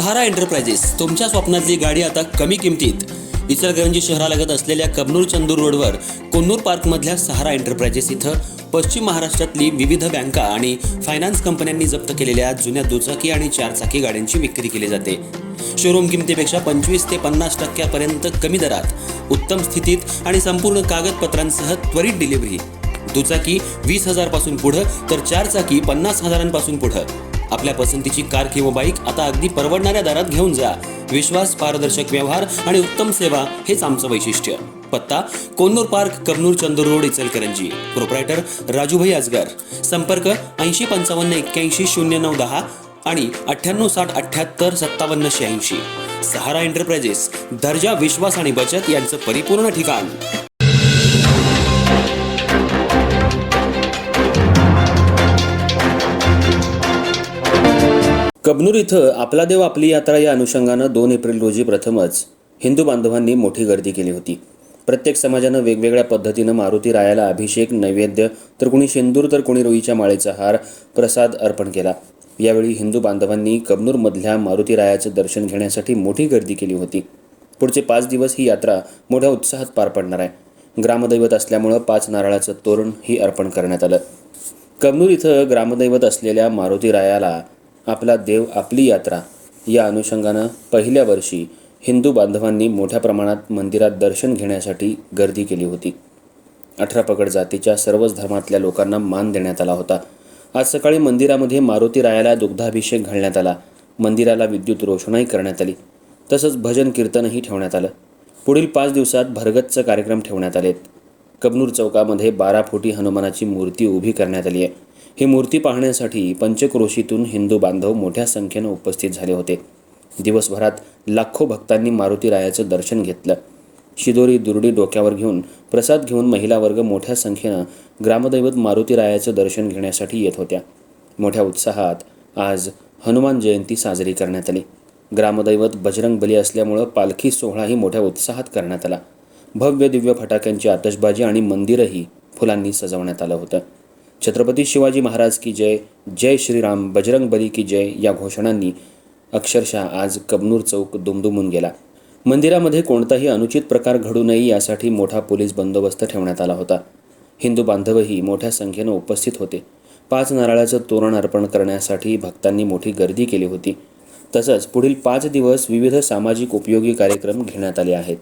सहारा enterprises तुमच्या स्वप्नातली गाडी आता कमी किमतीत. इचलकरंजी शहरालगत असलेल्या कबनूर चंदूर रोडवर कोन्नूर पार्कमधल्या सहारा एंटरप्राइजेस इथं पश्चिम महाराष्ट्रातली विविध बँका आणि फायनान्स कंपन्यांनी जप्त केलेल्या जुन्या दुचाकी आणि चारचाकी गाड्यांची विक्री केली जाते. शोरूम किमतीपेक्षा 25 ते 50% कमी दरात, उत्तम स्थितीत आणि संपूर्ण कागदपत्रांसह त्वरित डिलिव्हरी. दुचाकी 20,000 पासून पुढं तर चारचाकी 50,000 पुढं. आपल्या पसंतीची कार किंवा बाईक आता अगदी परवडणाऱ्या दरात घेऊन जा. विश्वास, पारदर्शक व्यवहार आणि उत्तम सेवा हेच आमचं वैशिष्ट्य. पत्ता Konnur park, Kabnur Chandur road, Ichalkaranji. Proprietor Rajubhai Ajgar. संपर्क 8055810910 आणि 9860785786. सहारा एंटरप्राइजेस, दर्जा, विश्वास आणि बचत यांचं परिपूर्ण ठिकाण. कबनूर इथं आपला देव आपली यात्रा या अनुषंगानं 2 एप्रिल रोजी प्रथमच हिंदू बांधवांनी मोठी गर्दी केली होती. प्रत्येक समाजानं वेगवेगळ्या पद्धतीनं मारुती रायाला अभिषेक, नैवेद्य, तर कुणी शेंदूर तर कुणी रुईच्या माळेचा हार, प्रसाद अर्पण केला. यावेळी हिंदू बांधवांनी कबनूरमधल्या मारुती रायाचं दर्शन घेण्यासाठी मोठी गर्दी केली होती. पुढचे 5 दिवस ही यात्रा मोठ्या उत्साहात पार पडणार आहे. ग्रामदैवत असल्यामुळं 5 नारळाचं तोरण ही अर्पण करण्यात आलं. कबनूर इथं ग्रामदैवत असलेल्या मारुती रायाला आपला देव आपली यात्रा या अनुषंगानं पहिल्या वर्षी हिंदू बांधवांनी मोठ्या प्रमाणात मंदिरात दर्शन घेण्यासाठी गर्दी केली होती. 18 पगड जातीच्या सर्वच धर्मातल्या लोकांना मान देण्यात आला होता. आज सकाळी मंदिरामध्ये मारुती रायाला दुग्धाभिषेक घालण्यात आला. मंदिराला विद्युत रोषणाई करण्यात आली. तसंच भजन कीर्तनही ठेवण्यात आलं. पुढील 5 दिवसात भरगच्च कार्यक्रम ठेवण्यात आलेत. कबनूर चौकामध्ये 12 फुटी हनुमानाची मूर्ती उभी करण्यात आली आहे. ही मूर्ती पाहण्यासाठी पंचक्रोशीतून हिंदू बांधव मोठ्या संख्येनं उपस्थित झाले होते. दिवसभरात लाखो भक्तांनी मारुती रायाचं दर्शन घेतलं. शिदोरी, दुर्डी डोक्यावर घेऊन, प्रसाद घेऊन महिला वर्ग मोठ्या संख्येनं ग्रामदैवत मारुती रायाचं दर्शन घेण्यासाठी येत होत्या. मोठ्या उत्साहात आज हनुमान जयंती साजरी करण्यात आली. ग्रामदैवत बजरंगबली असल्यामुळं पालखी सोहळाही मोठ्या उत्साहात करण्यात आला. भव्य दिव्य फटाक्यांची आतषबाजी आणि मंदिरही फुलांनी सजवण्यात आलं होतं. छत्रपती शिवाजी महाराज की जय, जय श्रीराम, बजरंगबली की जय या घोषणांनी अक्षरशः आज कबनूर चौक दुमदुमून गेला. मंदिरामध्ये कोणताही अनुचित प्रकार घडू नये यासाठी मोठा पोलीस बंदोबस्त ठेवण्यात आला होता. हिंदू बांधवही मोठ्या संख्येनं उपस्थित होते. 5 नारळाचं तोरण अर्पण करण्यासाठी भक्तांनी मोठी गर्दी केली होती. तसंच पुढील 5 दिवस विविध सामाजिक उपयोगी कार्यक्रम घेण्यात आले आहेत.